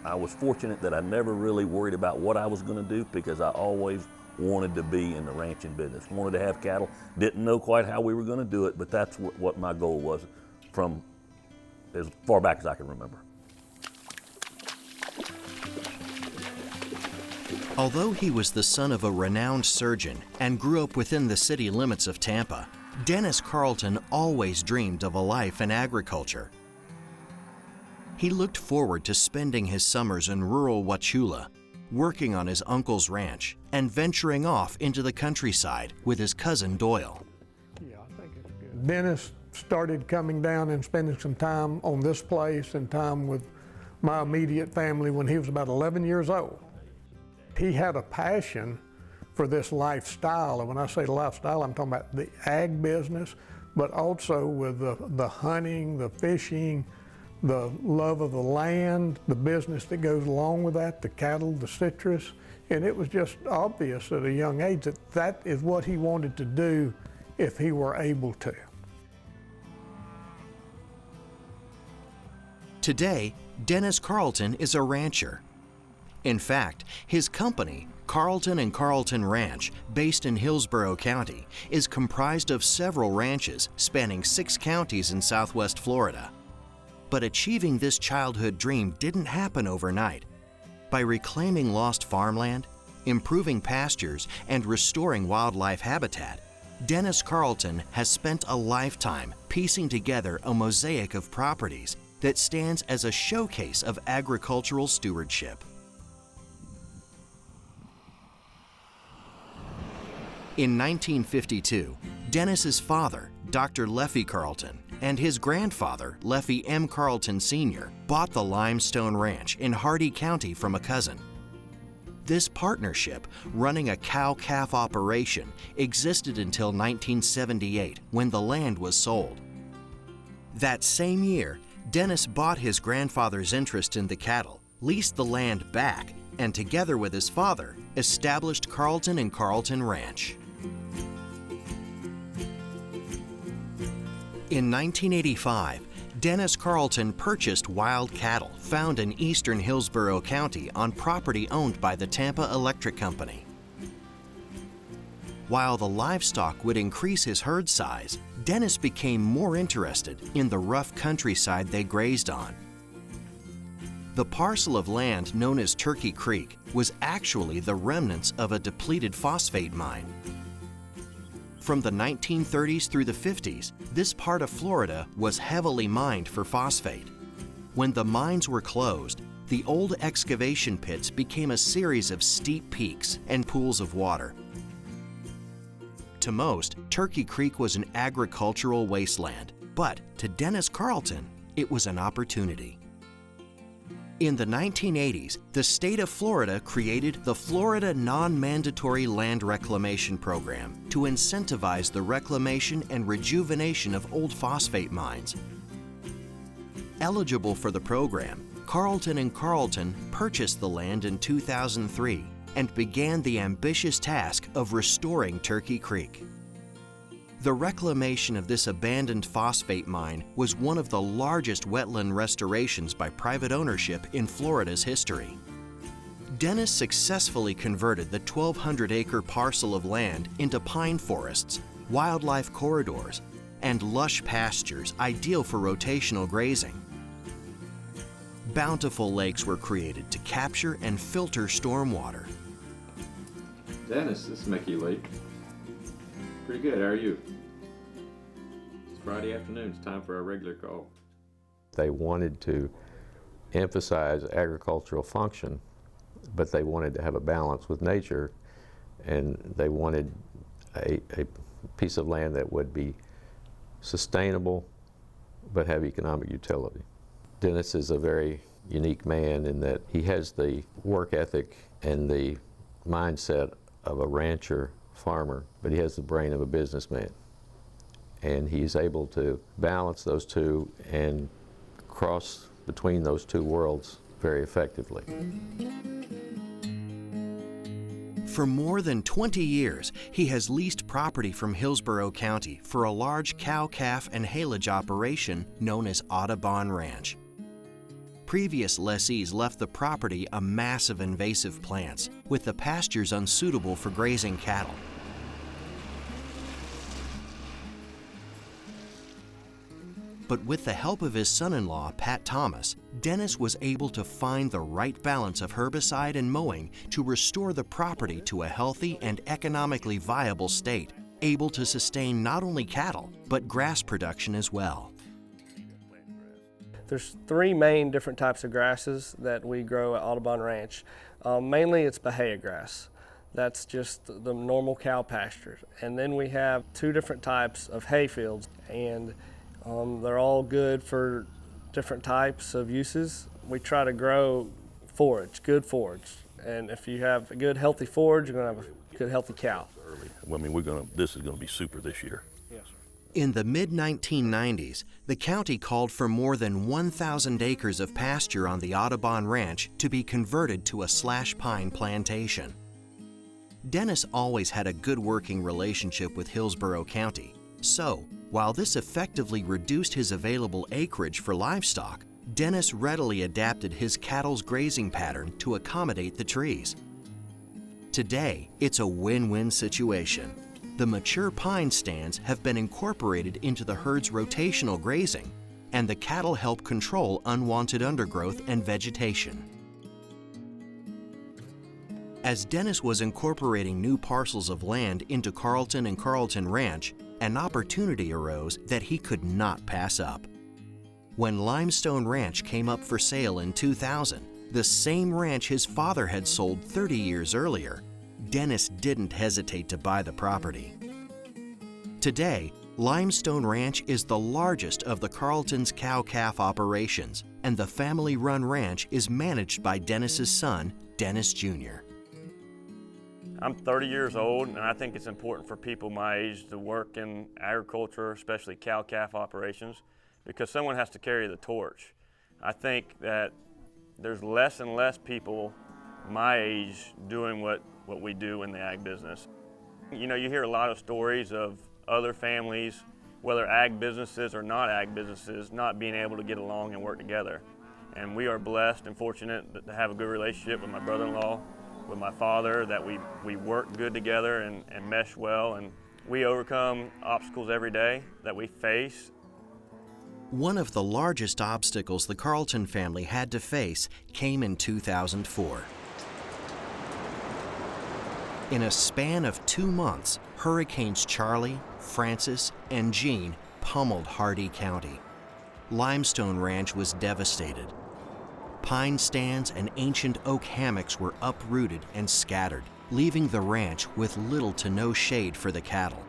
I was fortunate that I never really worried about what I was going to do because I always wanted to be in the ranching business, wanted to have cattle. Didn't know quite how we were going to do it, but that's what my goal was from as far back as I can remember. Although he was the son of a renowned surgeon and grew up within the city limits of Tampa, Dennis Carlton always dreamed of a life in agriculture. He looked forward to spending his summers in rural Wauchula, working on his uncle's ranch, and venturing off into the countryside with his cousin Doyle. Yeah, I think it's good. Dennis started coming down and spending some time on this place and time with my immediate family when he was about 11 years old. He had a passion for this lifestyle, and when I say lifestyle, I'm talking about the ag business, but also with the hunting, the fishing, the love of the land, the business that goes along with that, the cattle, the citrus, and it was just obvious at a young age that that is what he wanted to do if he were able to. Today, Dennis Carlton is a rancher. In fact, his company, Carlton and Carlton Ranch, based in Hillsborough County, is comprised of several ranches spanning 6 counties in southwest Florida. But achieving this childhood dream didn't happen overnight. By reclaiming lost farmland, improving pastures, and restoring wildlife habitat, Dennis Carlton has spent a lifetime piecing together a mosaic of properties that stands as a showcase of agricultural stewardship. In 1952, Dennis's father, Dr. Leffie Carlton, and his grandfather, Leffie M. Carlton Sr., bought the Limestone Ranch in Hardy County from a cousin. This partnership, running a cow-calf operation, existed until 1978 when the land was sold. That same year, Dennis bought his grandfather's interest in the cattle, leased the land back, and together with his father, established Carlton and Carlton Ranch. In 1985, Dennis Carlton purchased wild cattle found in eastern Hillsborough County on property owned by the Tampa Electric Company. While the livestock would increase his herd size, Dennis became more interested in the rough countryside they grazed on. The parcel of land known as Turkey Creek was actually the remnants of a depleted phosphate mine. From the 1930s through the 50s, this part of Florida was heavily mined for phosphate. When the mines were closed, the old excavation pits became a series of steep peaks and pools of water. To most, Turkey Creek was an agricultural wasteland, but to Dennis Carlton, it was an opportunity. In the 1980s, the state of Florida created the Florida Non-Mandatory Land Reclamation Program to incentivize the reclamation and rejuvenation of old phosphate mines. Eligible for the program, Carlton and Carlton purchased the land in 2003 and began the ambitious task of restoring Turkey Creek. The reclamation of this abandoned phosphate mine was one of the largest wetland restorations by private ownership in Florida's history. Dennis successfully converted the 1,200-acre parcel of land into pine forests, wildlife corridors, and lush pastures ideal for rotational grazing. Bountiful lakes were created to capture and filter stormwater. Dennis, this is Mickey Lee. Pretty good, how are you? It's Friday afternoon, it's time for our regular call. They wanted to emphasize agricultural function, but they wanted to have a balance with nature, and they wanted a piece of land that would be sustainable but have economic utility. Dennis is a very unique man in that he has the work ethic and the mindset of a rancher farmer, but he has the brain of a businessman. And he's able to balance those two and cross between those two worlds very effectively. For more than 20 years, he has leased property from Hillsborough County for a large cow-calf and haylage operation known as Audubon Ranch. Previous lessees left the property a mass of invasive plants, with the pastures unsuitable for grazing cattle. But with the help of his son-in-law, Pat Thomas, Dennis was able to find the right balance of herbicide and mowing to restore the property to a healthy and economically viable state, able to sustain not only cattle, but grass production as well. There's three main different types of grasses that we grow at Audubon Ranch. Mainly it's Bahia grass. That's just the normal cow pastures. And then we have two different types of hay fields, and they're all good for different types of uses. We try to grow forage, good forage. And if you have a good healthy forage, you're gonna have a good healthy cow. I mean, this is gonna be super this year. Yes, sir. In the mid-1990s, the county called for more than 1,000 acres of pasture on the Audubon Ranch to be converted to a slash pine plantation. Dennis always had a good working relationship with Hillsborough County, so while this effectively reduced his available acreage for livestock, Dennis readily adapted his cattle's grazing pattern to accommodate the trees. Today, it's a win-win situation. The mature pine stands have been incorporated into the herd's rotational grazing, and the cattle help control unwanted undergrowth and vegetation. As Dennis was incorporating new parcels of land into Carlton and Carlton Ranch, an opportunity arose that he could not pass up. When Limestone Ranch came up for sale in 2000, the same ranch his father had sold 30 years earlier, Dennis didn't hesitate to buy the property. Today, Limestone Ranch is the largest of the Carlton's cow-calf operations, and the family-run ranch is managed by Dennis's son, Dennis Jr. I'm 30 years old, and I think it's important for people my age to work in agriculture, especially cow-calf operations, because someone has to carry the torch. I think that there's less and less people my age doing what we do in the ag business. You know, you hear a lot of stories of other families, whether ag businesses or not ag businesses, not being able to get along and work together. And we are blessed and fortunate to have a good relationship with my brother-in-law, with my father, that we work good together and mesh well, and we overcome obstacles every day that we face. One of the largest obstacles the Carlton family had to face came in 2004. In a span of 2 months, Hurricanes Charlie, Francis, and Jean pummeled Hardee County. Limestone Ranch was devastated. Pine stands and ancient oak hammocks were uprooted and scattered, leaving the ranch with little to no shade for the cattle.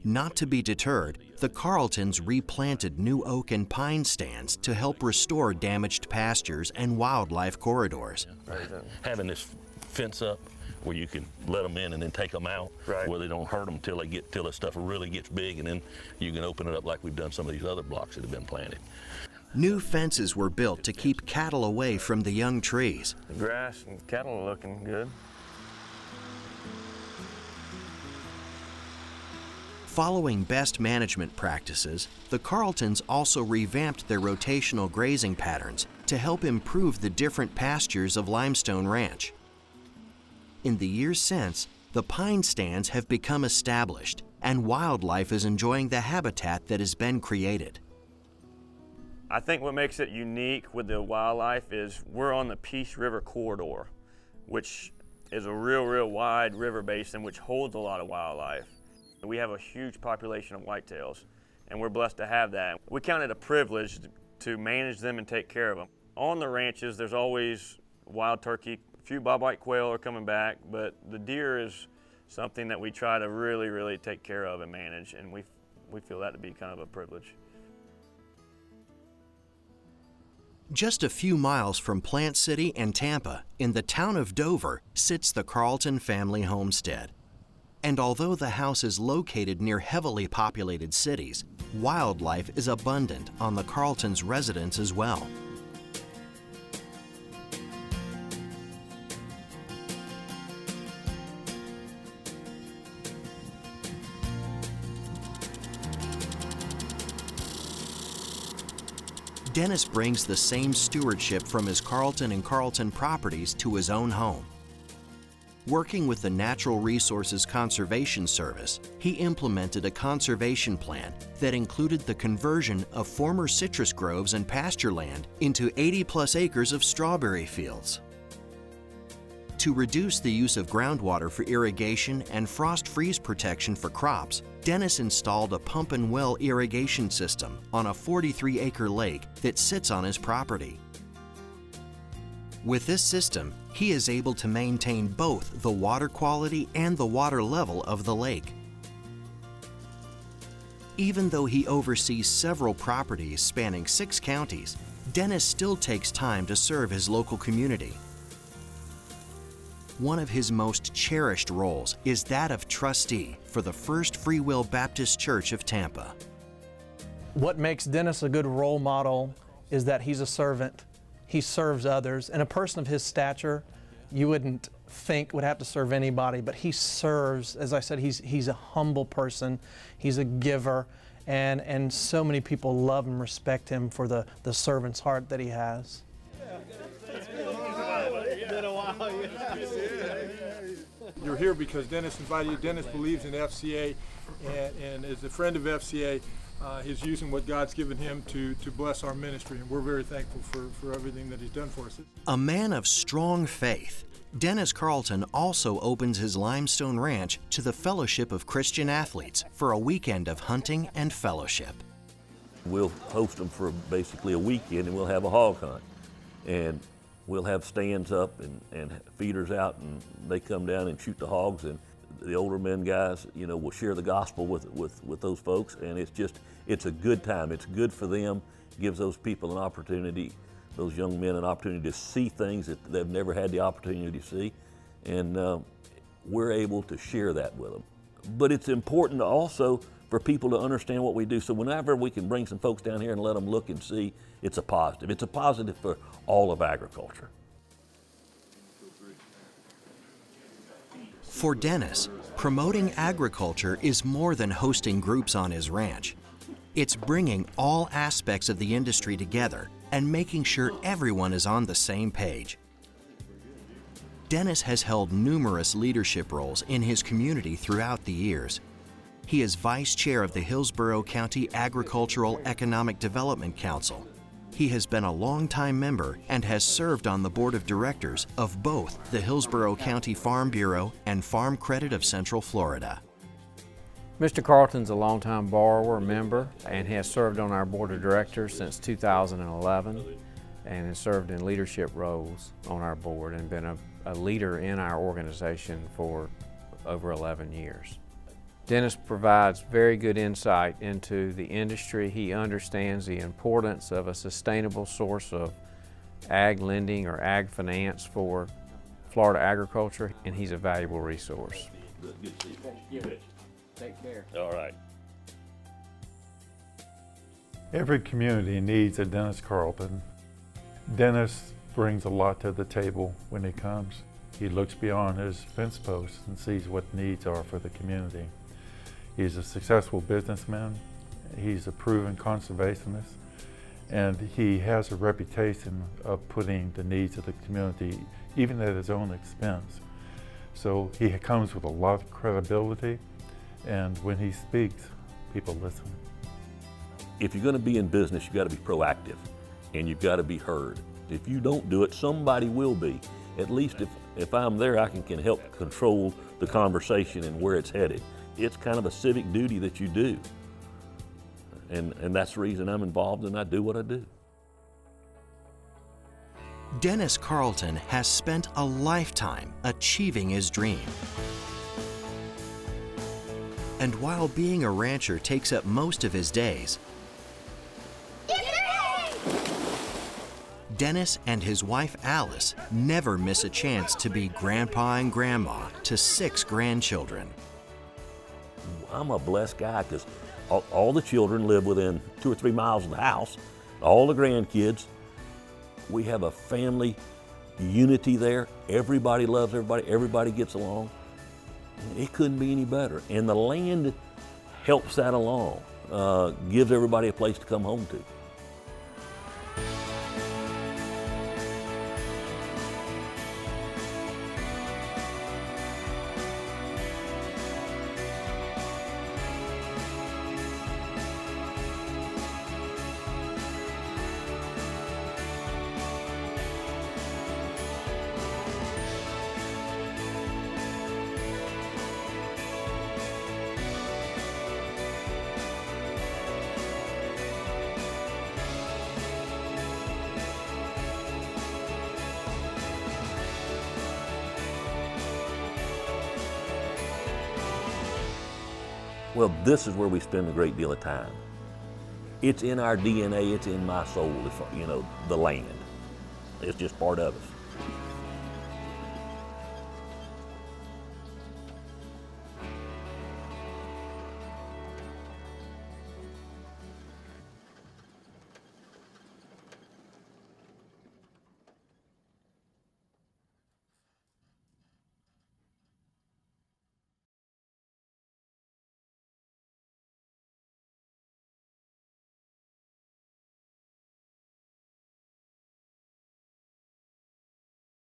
Not to be deterred, the Carltons replanted new oak and pine stands to help restore damaged pastures and wildlife corridors. Having this fence up where you can let them in and then take them out, where they don't hurt them till the stuff really gets big, and then you can open it up like we've done some of these other blocks that have been planted. New fences were built to keep cattle away from the young trees. The grass and cattle are looking good. Following best management practices, the Carltons also revamped their rotational grazing patterns to help improve the different pastures of Limestone Ranch. In the years since, the pine stands have become established, and wildlife is enjoying the habitat that has been created. I think what makes it unique with the wildlife is we're on the Peace River corridor, which is a real wide river basin which holds a lot of wildlife. We have a huge population of whitetails, and we're blessed to have that. We count it a privilege to manage them and take care of them. On the ranches, there's always wild turkey. A few bobwhite quail are coming back, but the deer is something that we try to really take care of and manage, and we feel that to be kind of a privilege. Just a few miles from Plant City and Tampa, in the town of Dover, sits the Carlton family homestead. And although the house is located near heavily populated cities, wildlife is abundant on the Carlton's residence as well. Dennis brings the same stewardship from his Carlton and Carlton properties to his own home. Working with the Natural Resources Conservation Service, he implemented a conservation plan that included the conversion of former citrus groves and pasture land into 80+ acres of strawberry fields. To reduce the use of groundwater for irrigation and frost freeze protection for crops, Dennis installed a pump and well irrigation system on a 43-acre lake that sits on his property. With this system, he is able to maintain both the water quality and the water level of the lake. Even though he oversees several properties spanning 6 counties, Dennis still takes time to serve his local community. One of his most cherished roles is that of trustee for the First Free Will Baptist Church of Tampa. What makes Dennis a good role model is that he's a servant. He serves others, and a person of his stature, you wouldn't think would have to serve anybody, but he serves. As I said, he's a humble person, he's a giver, and so many people love and respect him for the servant's heart that he has. You're here because Dennis invited you. Dennis believes in FCA and is a friend of FCA. He's using what God's given him to bless our ministry, and we're very thankful for everything that he's done for us. A man of strong faith, Dennis Carlton also opens his Limestone Ranch to the Fellowship of Christian Athletes for a weekend of hunting and fellowship. We'll host them for basically a weekend, and we'll have a hog hunt. And we'll have stands up and feeders out, and they come down and shoot the hogs, and the older men guys, will share the gospel with those folks, and it's a good time. It's good for them, gives those people an opportunity, those young men an opportunity to see things that they've never had the opportunity to see, and we're able to share that with them. But it's important also for people to understand what we do, so whenever we can bring some folks down here and let them look and see, it's a positive. It's a positive for all of agriculture. For Dennis, promoting agriculture is more than hosting groups on his ranch. It's bringing all aspects of the industry together and making sure everyone is on the same page. Dennis has held numerous leadership roles in his community throughout the years. He is vice chair of the Hillsborough County Agricultural Economic Development Council. He has been a longtime member and has served on the board of directors of both the Hillsborough County Farm Bureau and Farm Credit of Central Florida. Mr. Carlton's a longtime borrower member and has served on our board of directors since 2011 and has served in leadership roles on our board and been a leader in our organization for over 11 years. Dennis provides very good insight into the industry. He understands the importance of a sustainable source of ag lending or ag finance for Florida agriculture, and he's a valuable resource. Good to see you. Take care. All right. Every community needs a Dennis Carlton. Dennis brings a lot to the table when he comes. He looks beyond his fence posts and sees what needs are for the community. He's a successful businessman, he's a proven conservationist, and he has a reputation of putting the needs of the community even at his own expense. So he comes with a lot of credibility, and when he speaks, people listen. If you're going to be in business, you've got to be proactive, and you've got to be heard. If you don't do it, somebody will be. At least if I'm there, I can help control the conversation and where it's headed. It's kind of a civic duty that you do. And that's the reason I'm involved and I do what I do. Dennis Carlton has spent a lifetime achieving his dream. And while being a rancher takes up most of his days, Dennis and his wife Alice never miss a chance to be grandpa and grandma to 6 grandchildren. I'm a blessed guy because all the children live within 2 or 3 miles of the house, all the grandkids. We have a family unity there. Everybody loves everybody, everybody gets along. It couldn't be any better. And the land helps that along, gives everybody a place to come home to. Well, this is where we spend a great deal of time. It's in our DNA, it's in my soul, you know, the land. It's just part of us.